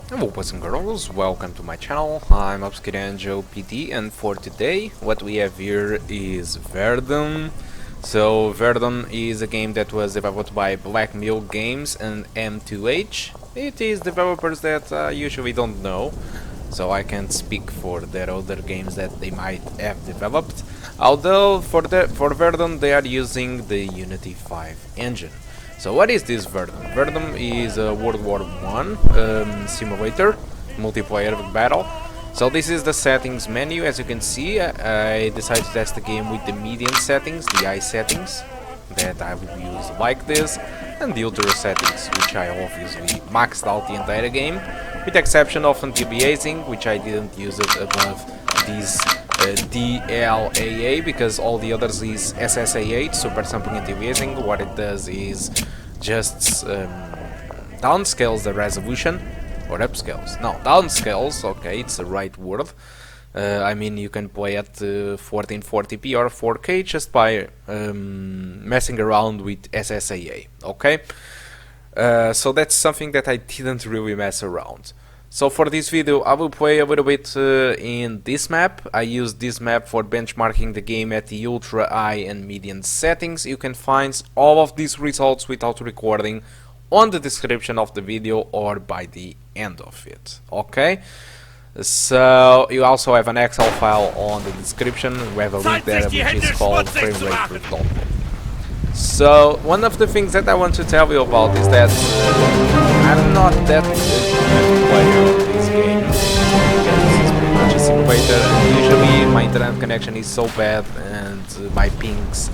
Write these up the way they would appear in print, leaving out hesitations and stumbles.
Hello boys and girls, welcome to my channel. I'm Upskiranjo PD, and for today what we have here is Verdun. So Verdun is a game that was developed by Black Mill Games and M2H. It is developers that I usually don't know, so I can't speak for their other games that they might have developed. Although for Verdun they are using the Unity 5 engine. So what is this Verdun? Verdun is a World War I simulator, multiplayer battle. So this is the settings menu. As you can see, I decided to test the game with the medium settings, the eye settings, that I will use like this, and the ultra settings, which I obviously maxed out the entire game, with the exception of anti-aliasing, which I didn't use it above these DLAA, because all the others is SSAH, super sampling anti-aliasing. What it does is just downscales the resolution, or upscales. No, downscales, okay, it's the right word. I mean, you can play at 1440p or 4K just by messing around with SSAA, okay? So that's something that I didn't really mess around. So for this video I will play a little bit in this map. I use this map for benchmarking the game at the ultra high and medium settings. You can find all of these results without recording on the description of the video or by the end of it, okay? So you also have an Excel file on the description. We have a link there which is called Framerate. So one of the things that I want to tell you about is that I'm not that good player of this game, because this is pretty much a simulator, and usually my internet connection is so bad and my pings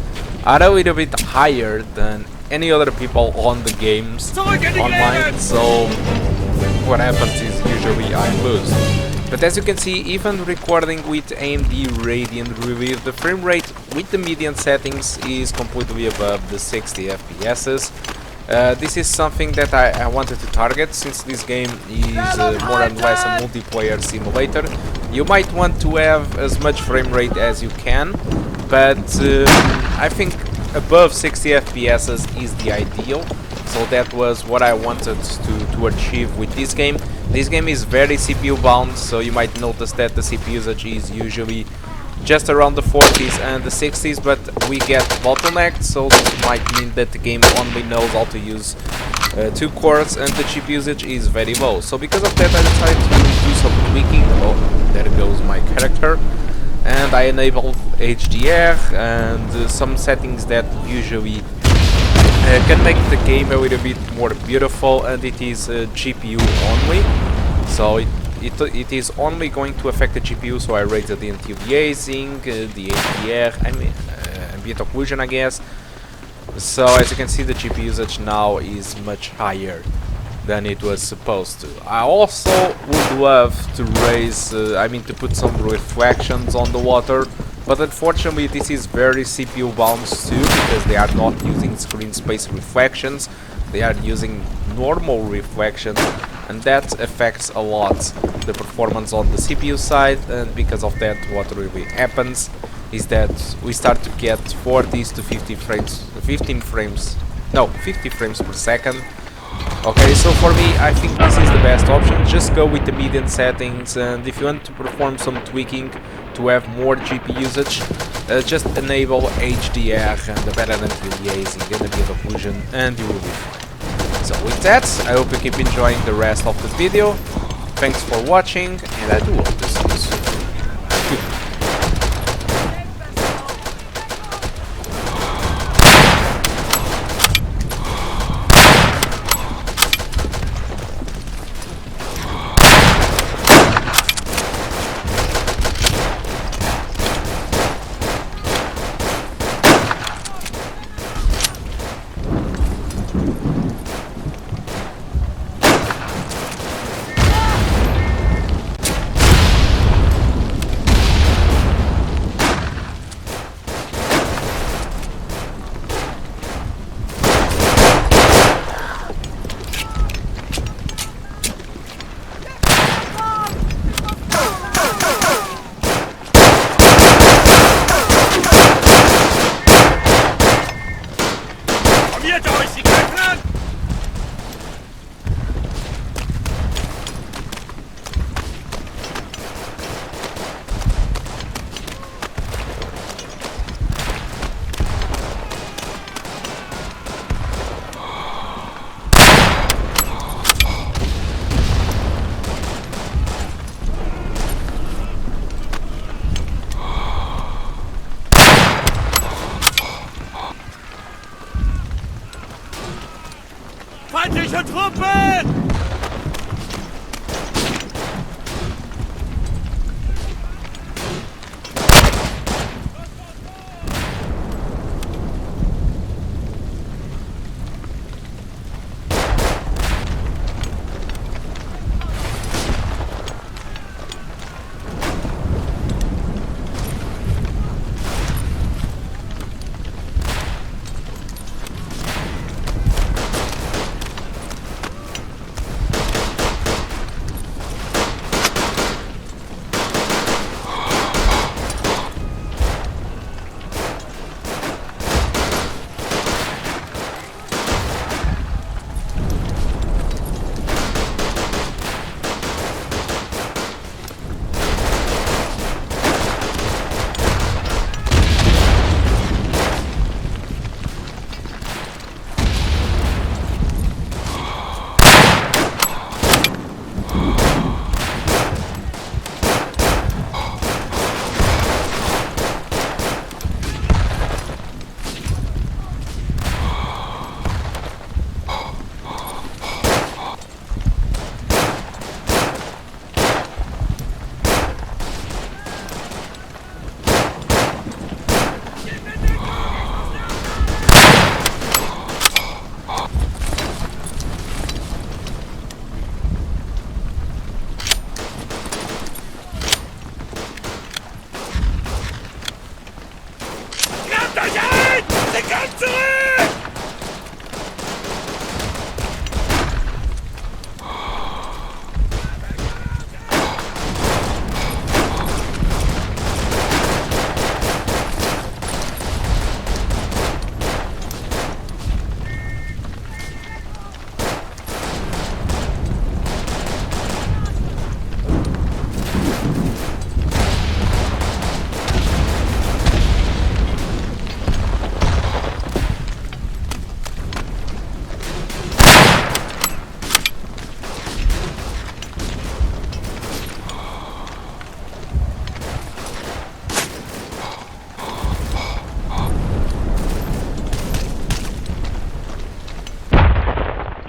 are a little bit higher than any other people on the games online, so what happens is usually I lose. But as you can see, even recording with AMD Radeon Relive, the frame rate with the median settings is completely above the 60 FPS. This is something that I wanted to target, since this game is more or less a multiplayer simulator. You might want to have as much frame rate as you can, but I think above 60 FPS is the ideal. So that was what I wanted to achieve with this game. This game is very CPU bound, so you might notice that the CPU usage is usually just around the 40s and the 60s, but we get bottlenecked, so this might mean that the game only knows how to use 2 cores and the chip usage is very low. So because of that I decided to do some tweaking. Oh, there goes my character. And I enabled HDR and some settings that usually can make the game a little bit more beautiful, and it is GPU only, so it is only going to affect the GPU. So I raised the anti-aliasing, the HDR, I mean ambient occlusion, I guess. So as you can see, the GPU usage now is much higher than it was supposed to. I also would love to raise, I mean to put some reflections on the water, but unfortunately this is very CPU bound too, because they are not using screen space reflections, they are using normal reflections, and that affects a lot the performance on the CPU side. And because of that, what really happens is that we start to get 40s to 50 frames per second. Okay, so for me, I think this is the best option. Just go with the median settings, and if you want to perform some tweaking to have more GPU usage, just enable HDR and the better anti-aliasing and a bit of occlusion, and you will be fine. So with that, I hope you keep enjoying the rest of the video. Thanks for watching, and I do hope to see you soon. Goodbye. Gegnerische Truppen!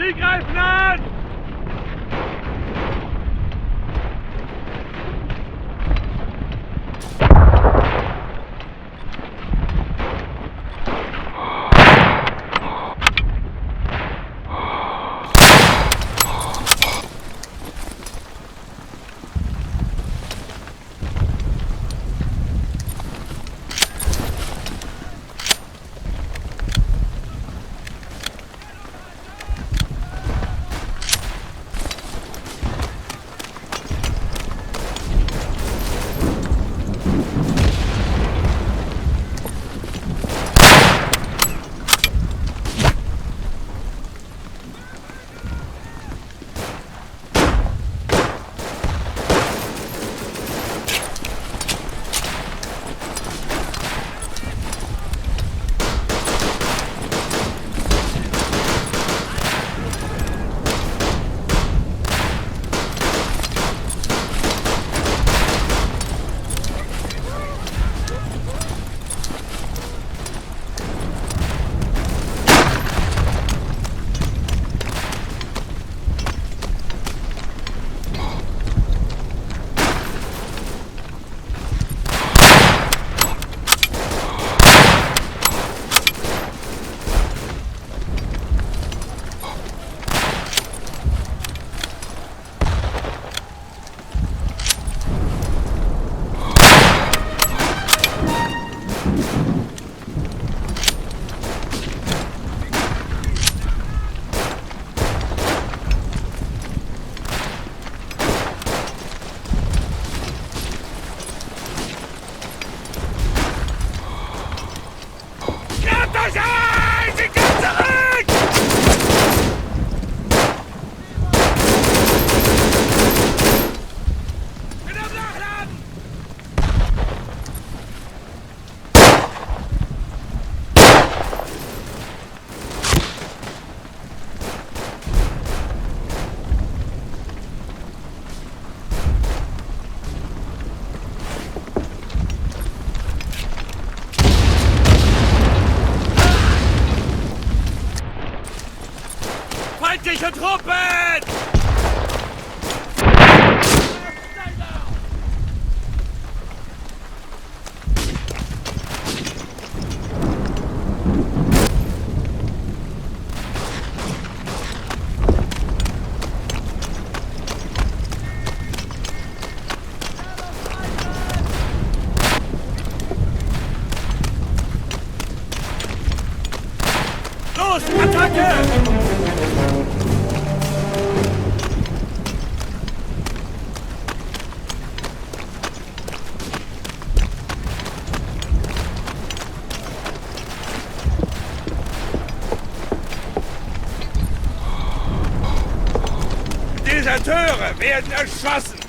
Die greifen an! Deserteure werden erschossen!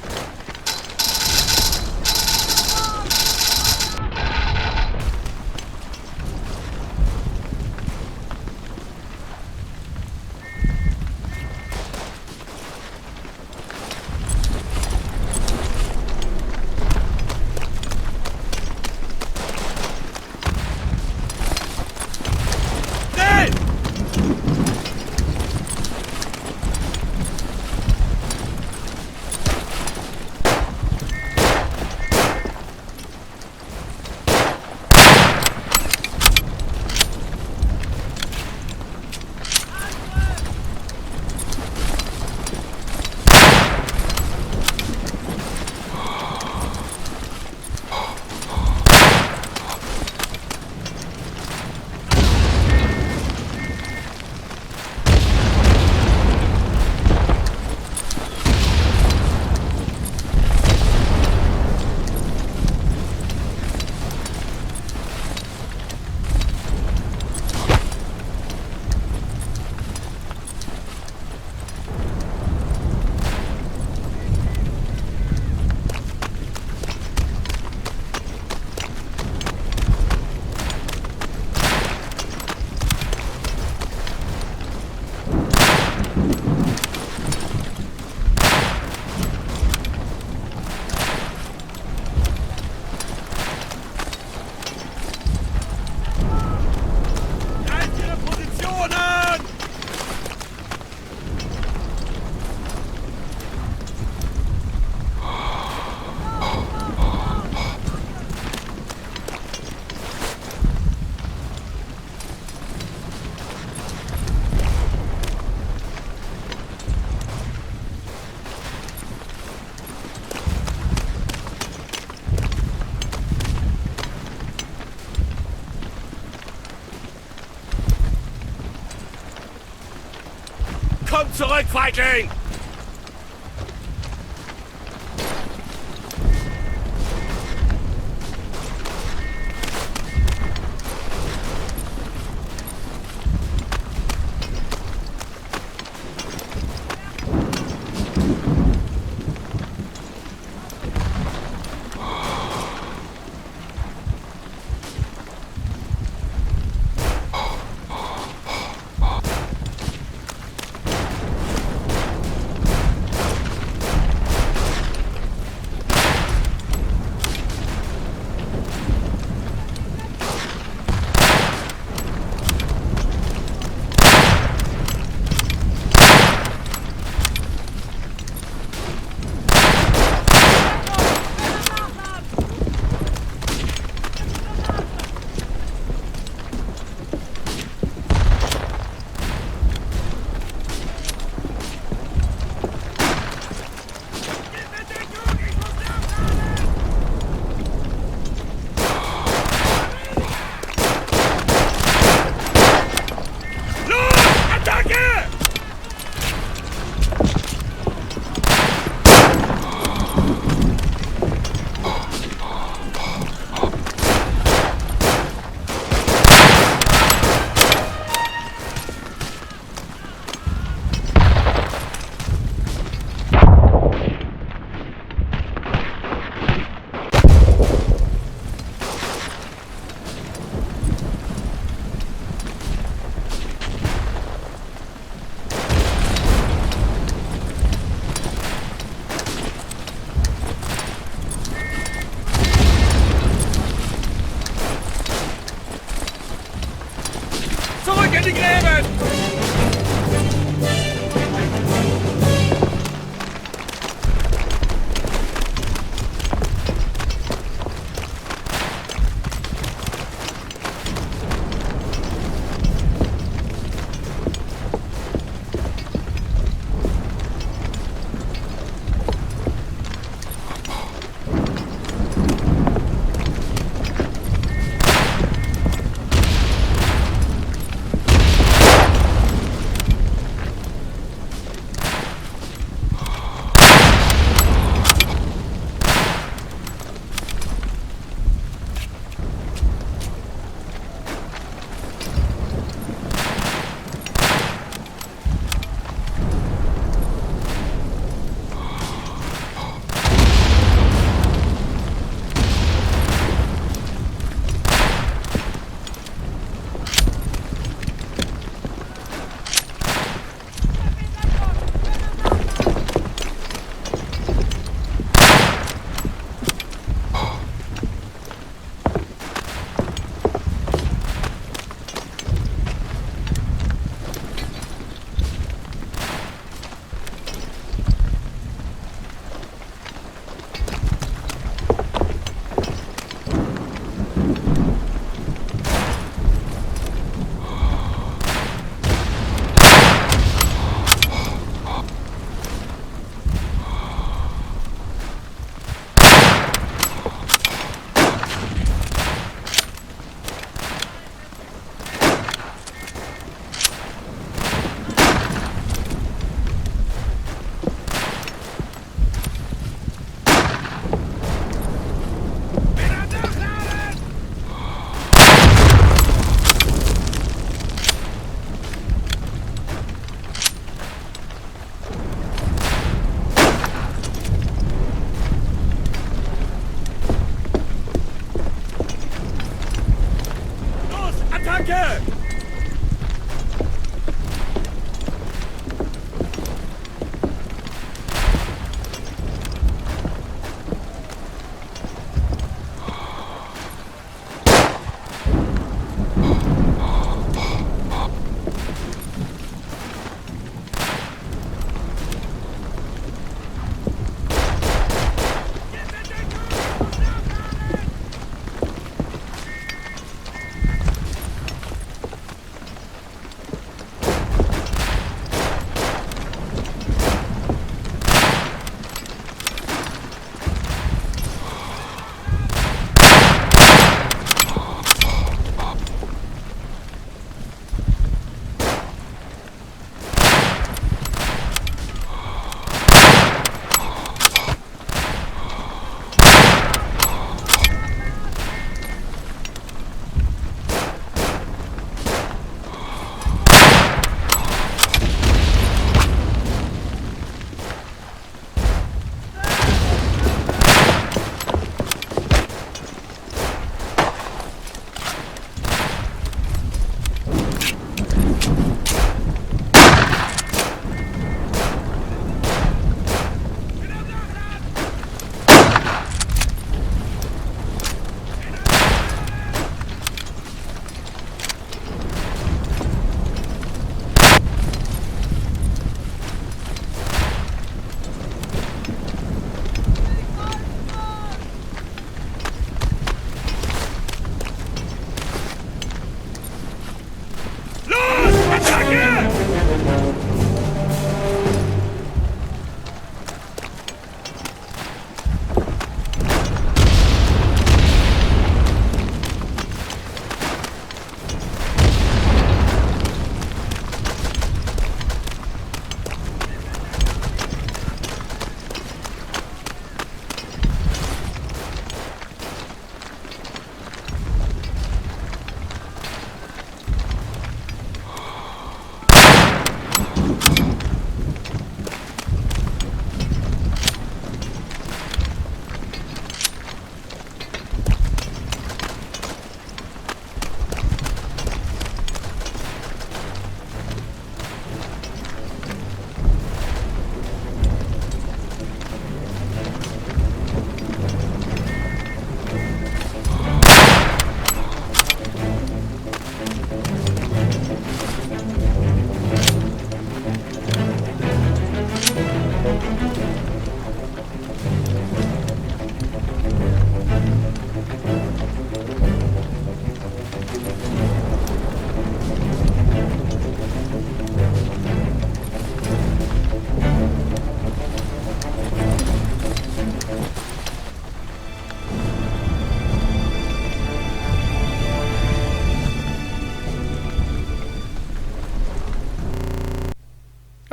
Kommt zurück, Feigling!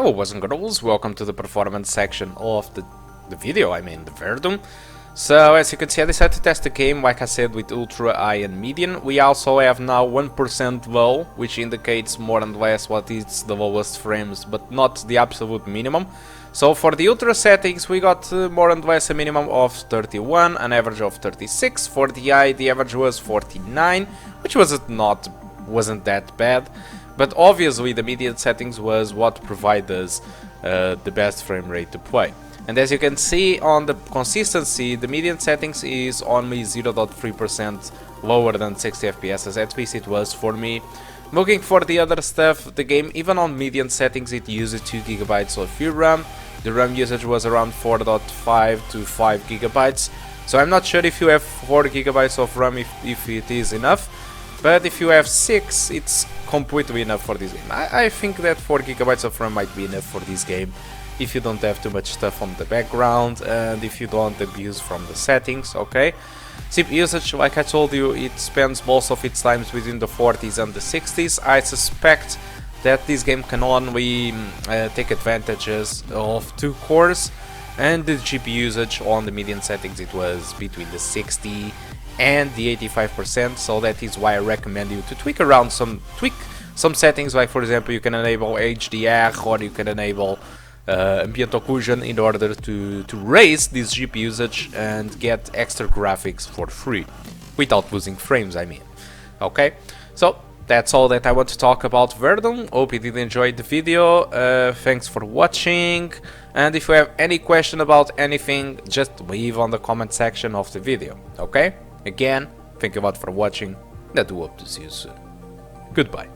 Hello boys and girls, welcome to the performance section of the video, I mean the Verdun. So as you can see, I decided to test the game, like I said, with ultra, high and medium. We also have now 1% low, which indicates more and less what is the lowest frames, but not the absolute minimum. So for the ultra settings we got more and less a minimum of 31, an average of 36. For the high the average was 49, which wasn't that bad. But obviously the median settings was what provided us the best frame rate to play. And as you can see on the consistency, the median settings is only 0.3% lower than 60 FPS, at least it was for me. Looking for the other stuff, the game, even on median settings, it uses 2 GB of VRAM. The RAM usage was around 4.5 to 5 GB. So I'm not sure if you have 4 GB of RAM if it is enough. But if you have 6, it's completely enough for this game. I think that 4 GB of RAM might be enough for this game if you don't have too much stuff on the background and if you don't abuse from the settings, okay? CPU usage, like I told you, it spends most of its time within the 40s and the 60s. I suspect that this game can only take advantages of 2 cores, and the GPU usage on the median settings it was between the 60 and the 85%, so that is why I recommend you to tweak around some settings, like for example you can enable HDR or you can enable ambient occlusion in order to raise this GPU usage and get extra graphics for free without losing frames, I mean. Okay, so that's all that I want to talk about Verdun. Hope you did enjoy the video. Thanks for watching, and if you have any question about anything, just leave on the comment section of the video, okay? Again, thank you a lot for watching, and I do hope to see you soon. Goodbye.